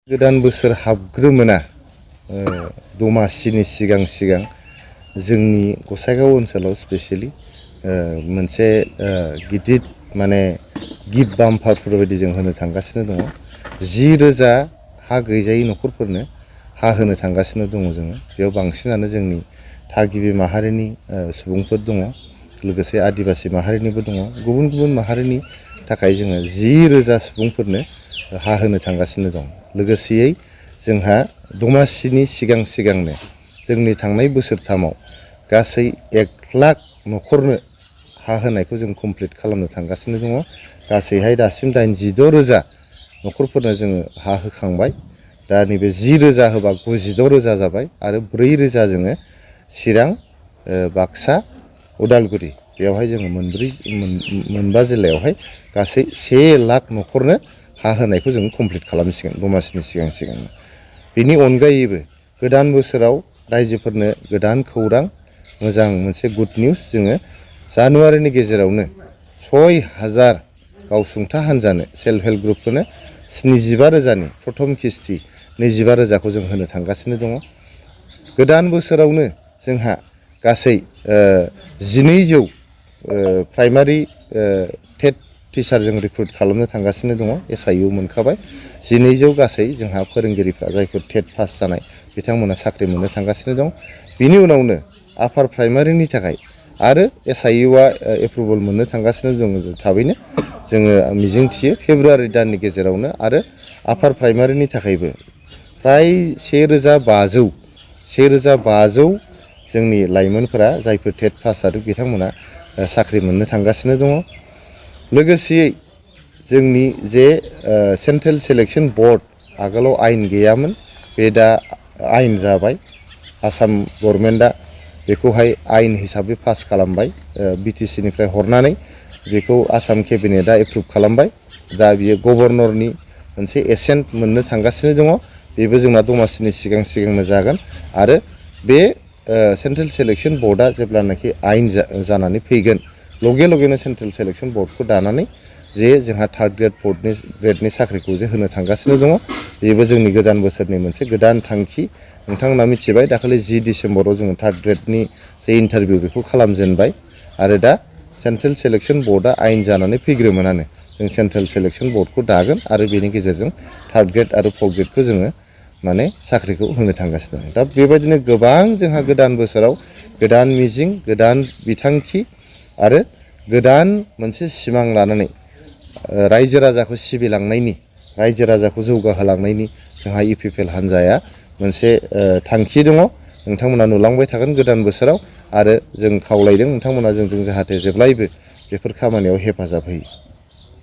गोदान बोसोर हाबग्रोमोना दमासिनि सिगां जोंनि गसाइगाव ओनसोलाव स्पेशली मोनसे गिदिर माने गिफ्ट बाम्पारफोर बायदि जों होनो थांगासिनो दङ। 10,000 हा गैजायै न'खरफोरनो हा होनो थांगासिनो दङ जोङो। बेयाव बांसिनानो जोंनि थागिबि माहारिनि सुबुंफोर दङ, लोगोसे आदिबासि माहारिनिबो दङ। गुबुन गुबुन माहारिनि थाखाय जोङो 10,000 सुबुंफोरनो हा होनो थांगासिनो दं। लोगोसेयै जोंहा दमासिनि सिगांनो जोंनि थांनाय बोसोरथामाव गासै 1 लाख न'खरनो हा होनायखौ जों कमप्लिट खालामनो थांगासिनो दङ। गासैहाय दासिम 86,000 न'खरफोरनो जोङो हा होखांबाय। दा नैबे 10,000 होबा 96,000 जाबाय आरो 4,000 जोङो चिरां, बाक्सा, उदालगुरि बेयावहाय जोङो मोनबा जिल्लायावहाय गासै 1 लाख न'खरनो हा होनायखौ जों कमप्लिट खालामसिगोन दमासिनि सिगां। बेनि अनगायैबो गोदान बोसोराव रायजोफोरनो गोदान खौरां, मोजां मोनसे गुड निउस जोङो जानुवारिनि गेजेरावनो 6,000 गावसुंथा हान्जानो सेल्फ हेल्प ग्रुपफोरनो 75,000नि प्रथम किस्ति 25,000खौ जों होनो थांगासिनो दङ। गोदान बोसोरावनो जोंहा गासै 1,200 प्राइमारि टेट टिचार जों रिक्रुट खालामनो थांगासिनो दङ। SIU मोनखाबाय। 1,200 गासै जोंहा फोरोंगिरिफ्रा जायफोर टेट पास जानाय बिथांमोना साख्रि मोननो थांगासिनो दं। बिनि उनावनो आपार प्राइमारिनि थाखाय आरो SIUआ एप्रुभेल मोननो थांगासिनो दङ। थाबैनो जोङो मिजिंथियो फेब्रुवारि दाननि गेजेरावनो आरो आपार प्राइमारिनि थाखायबो फ्राय 1,500 जोंनि लाइमोनफोरा जायफोर टेट पास जादों बिथांमोना साख्रि मोननो थांगासिनो दङ। लोगोसेयै जोंनि जे सेन्ट्रेल सिलेक्शन बर्ड आगोलाव आयेन गैयामोन, बे दा आयेन जाबाय। आसाम गभर्नमेन्टआ बेखौहाय आयेन हिसाबै पास खालामबाय। BTC निफ्राय हरनानै बेखौ आसाम केबिनेटआ एप्रुभ खालामबाय। दा बियो गभर्नरनि मोनसे एसेन्ट मोननो थांगासिनो दङ। बेबो जोंना दमासिनि सिगांनो जागोन आरो बे सेन्ट्रेल सिलेक्शन बर्डआ जेब्लानाखि आयेन जानानै फैगोन, लगेनो सेन्ट्रेल सिलेक्शन बर्डखौ दानानै जे जोंहा थार्ड ग्रेड फर्थ ग्रेडनि साख्रिखौ जे होनो थांगासिनो दङ। बेबो जोंनि गोदान बोसोरनि मोनसे गोदान थांखि। नोंथांमोना मिथिबाय दाखालि 10 डिसेम्बराव जोङो थार्ड ग्रेडनि जे इन्टारभिउ बेखौ खालामजेनबाय आरो दा सेन्ट्रेल सिलेक्शन बर्डआ आयेन जानानै फैग्रोमोनानो जों सेन्ट्रेल सिलेक्शन बर्डखौ दागोन आरो बेनि गेजेरजों थार्ड ग्रेड आरो फर्थ ग्रेडखौ जोङो माने साख्रिखौ होनो थांगासिनो दं। दा बेबायदिनो गोबां जोंहा गोदान बोसोराव गोदान मिजिं, गोदान बिथांखि आरो गोदान मोनसे सिमां लानानै रायजो राजाखौ सिबिलांनायनि, रायजो राजाखौ जौगाहोलांनायनि जोंहा UPPL हान्जाया मोनसे थांखि दङ। नोंथांमोना नुलांबाय थागोन गोदान बोसोराव आरो जों खावलायदों नोंथांमोना जोंजों जाहाथे जेब्लायबो बेफोर खामानियाव हेफाजाब होयो।